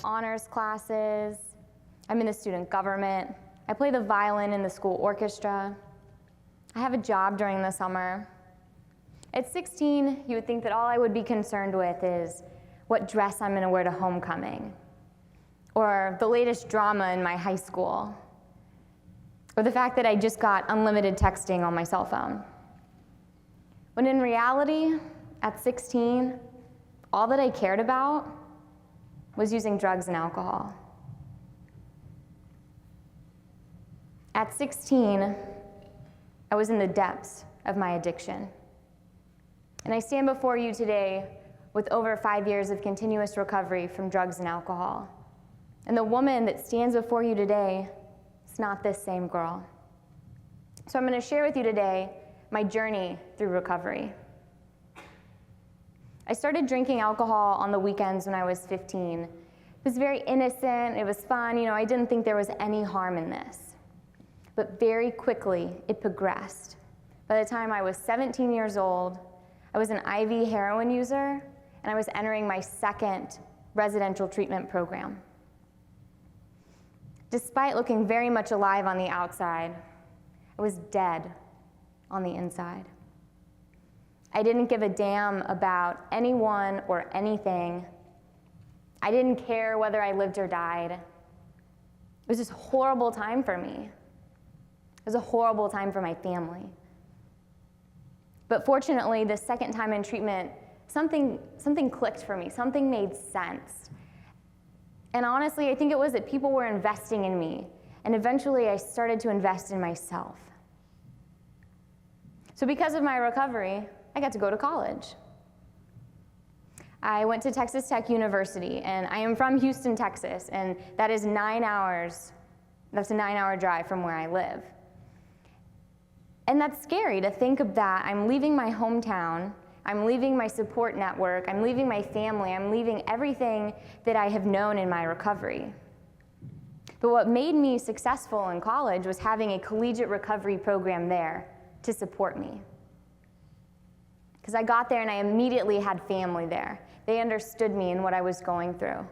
honors classes. I'm in the student government. I play the violin in the school orchestra. I have a job during the summer. At 16, you would think that all I would be concerned with is what dress I'm gonna wear to homecoming, or the latest drama in my high school, or the fact that I just got unlimited texting on my cell phone. When in reality, at 16, all that I cared about was using drugs and alcohol. At 16, I was in the depths of my addiction. And I stand before you today with over 5 years of continuous recovery from drugs and alcohol. And the woman that stands before you today is not this same girl. So I'm going to share with you today my journey through recovery. I started drinking alcohol on the weekends when I was 15. It was very innocent, it was fun, I didn't think there was any harm in this. But very quickly, it progressed. By the time I was 17 years old, I was an IV heroin user, and I was entering my second residential treatment program. Despite looking very much alive on the outside, I was dead on the inside. I didn't give a damn about anyone or anything. I didn't care whether I lived or died. It was just a horrible time for me. It was a horrible time for my family. But fortunately, the second time in treatment, something clicked for me, something made sense. And honestly, I think it was that people were investing in me, and eventually I started to invest in myself. So because of my recovery, I got to go to college. I went to Texas Tech University, and I am from Houston, Texas, and that is 9 hours. That's a 9-hour drive from where I live. And that's scary to think of that. I'm leaving my hometown, I'm leaving my support network, I'm leaving my family, I'm leaving everything that I have known in my recovery. But what made me successful in college was having a collegiate recovery program there to support me. Because I got there and I immediately had family there. They understood me and what I was going through.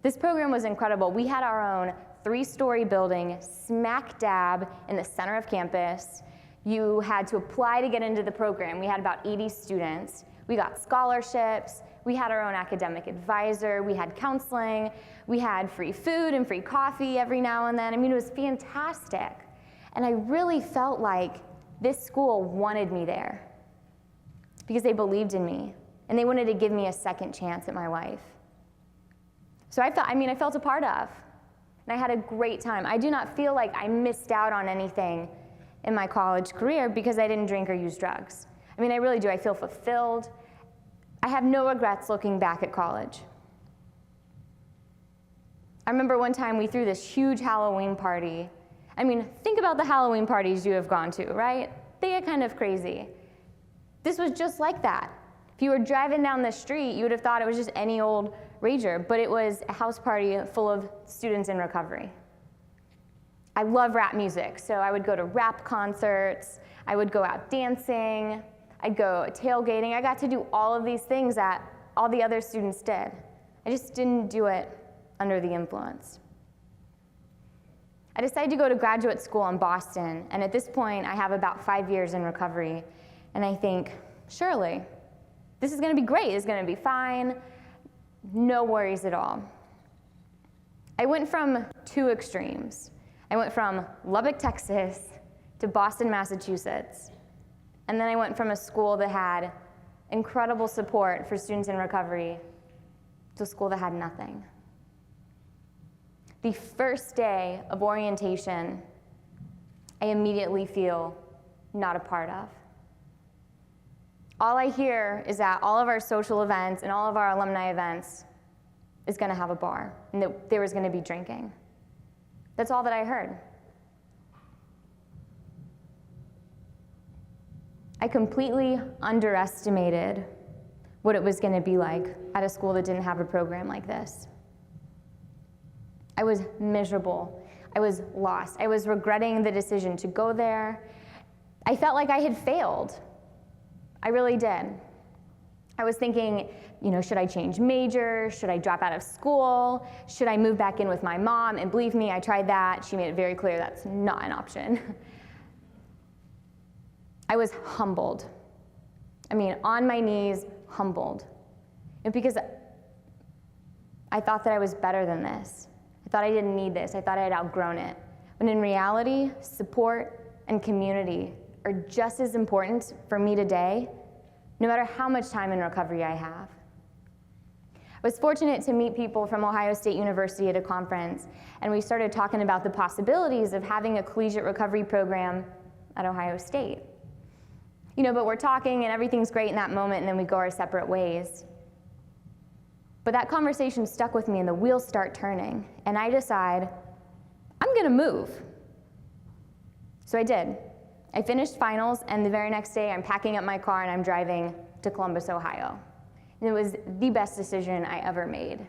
This program was incredible. We had our own 3-story building smack dab in the center of campus. You had to apply to get into the program. We had about 80 students. We got scholarships. We had our own academic advisor. We had counseling. We had free food and free coffee every now and then. It was fantastic. And I really felt like this school wanted me there because they believed in me and they wanted to give me a second chance at my life. So I felt a part of, and I had a great time. I do not feel like I missed out on anything in my college career because I didn't drink or use drugs. I really do. I feel fulfilled. I have no regrets looking back at college. I remember one time we threw this huge Halloween party. Think about the Halloween parties you have gone to, right? They get kind of crazy. This was just like that. If you were driving down the street, you would have thought it was just any old rager, but it was a house party full of students in recovery. I love rap music, so I would go to rap concerts, I would go out dancing, I'd go tailgating. I got to do all of these things that all the other students did. I just didn't do it under the influence. I decided to go to graduate school in Boston, and at this point I have about 5 years in recovery, and I think, surely, this is gonna be great, it's gonna be fine, no worries at all. I went from 2 extremes. I went from Lubbock, Texas to Boston, Massachusetts. And then I went from a school that had incredible support for students in recovery to a school that had nothing. The first day of orientation, I immediately feel not a part of. All I hear is that all of our social events and all of our alumni events is gonna have a bar, and that there was gonna be drinking. That's all that I heard. I completely underestimated what it was gonna be like at a school that didn't have a program like this. I was miserable. I was lost. I was regretting the decision to go there. I felt like I had failed. I really did. I was thinking, should I change majors? Should I drop out of school? Should I move back in with my mom? And believe me, I tried that. She made it very clear that's not an option. I was humbled. On my knees, humbled. And because I thought that I was better than this. I thought I didn't need this. I thought I had outgrown it. When in reality, support and community are just as important for me today, no matter how much time in recovery I have. I was fortunate to meet people from Ohio State University at a conference, and we started talking about the possibilities of having a collegiate recovery program at Ohio State. But we're talking and everything's great in that moment, and then we go our separate ways. But that conversation stuck with me and the wheels start turning, and I decide, I'm gonna move. So I did. I finished finals, and the very next day I'm packing up my car and I'm driving to Columbus, Ohio. And it was the best decision I ever made.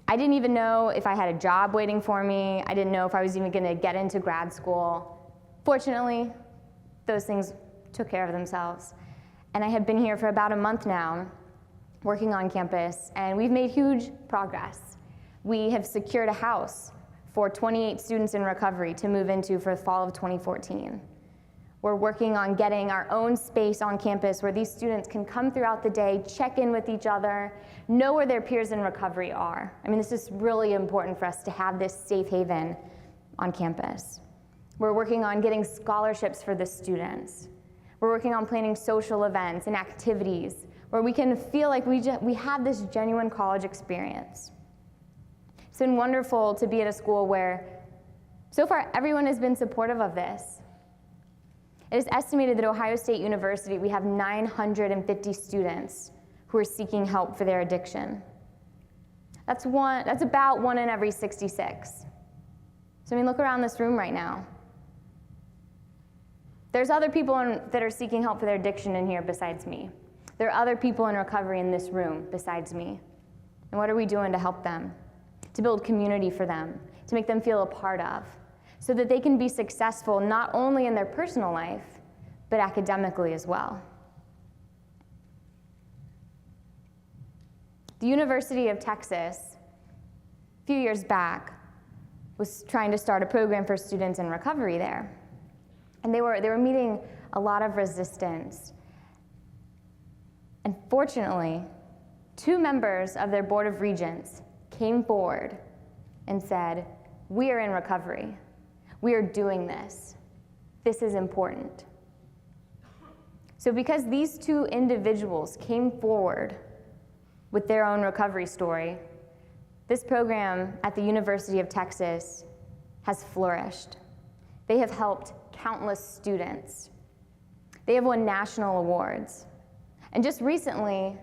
I didn't even know if I had a job waiting for me. I didn't know if I was even gonna get into grad school. Fortunately, those things took care of themselves. And I have been here for about a month now, working on campus, and we've made huge progress. We have secured a house for 28 students in recovery to move into for the fall of 2014. We're working on getting our own space on campus where these students can come throughout the day, check in with each other, know where their peers in recovery are. This is really important for us to have this safe haven on campus. We're working on getting scholarships for the students. We're working on planning social events and activities where we can feel like we have this genuine college experience. It's been wonderful to be at a school where, so far, everyone has been supportive of this. It is estimated that Ohio State University, we have 950 students who are seeking help for their addiction. That's about 1 in every 66. So look around this room right now. There's other people that are seeking help for their addiction in here besides me. There are other people in recovery in this room besides me. And what are we doing to help them? To build community for them, to make them feel a part of, so that they can be successful not only in their personal life, but academically as well. The University of Texas, a few years back, was trying to start a program for students in recovery there. And they were meeting a lot of resistance. And fortunately, 2 members of their Board of Regents came forward and said, we are in recovery. We are doing this. This is important. So because these 2 individuals came forward with their own recovery story, this program at the University of Texas has flourished. They have helped countless students. They have won national awards. And just recently,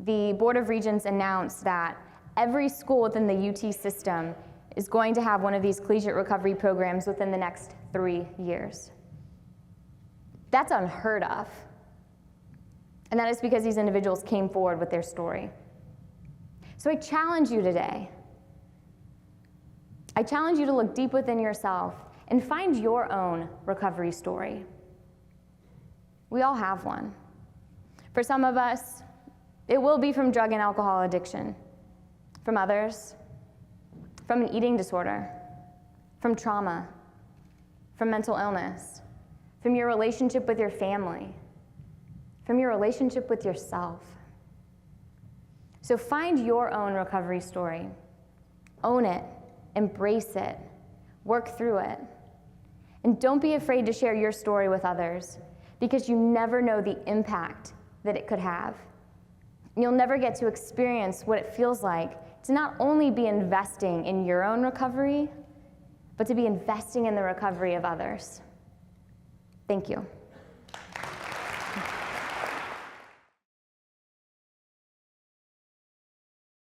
the Board of Regents announced that every school within the UT system is going to have one of these collegiate recovery programs within the next 3 years. That's unheard of. And that is because these individuals came forward with their story. So I challenge you today. I challenge you to look deep within yourself and find your own recovery story. We all have one. For some of us, it will be from drug and alcohol addiction. From others, from an eating disorder, from trauma, from mental illness, from your relationship with your family, from your relationship with yourself. So find your own recovery story. Own it, embrace it, work through it. And don't be afraid to share your story with others, because you never know the impact that it could have. You'll never get to experience what it feels like to not only be investing in your own recovery, but to be investing in the recovery of others. Thank you.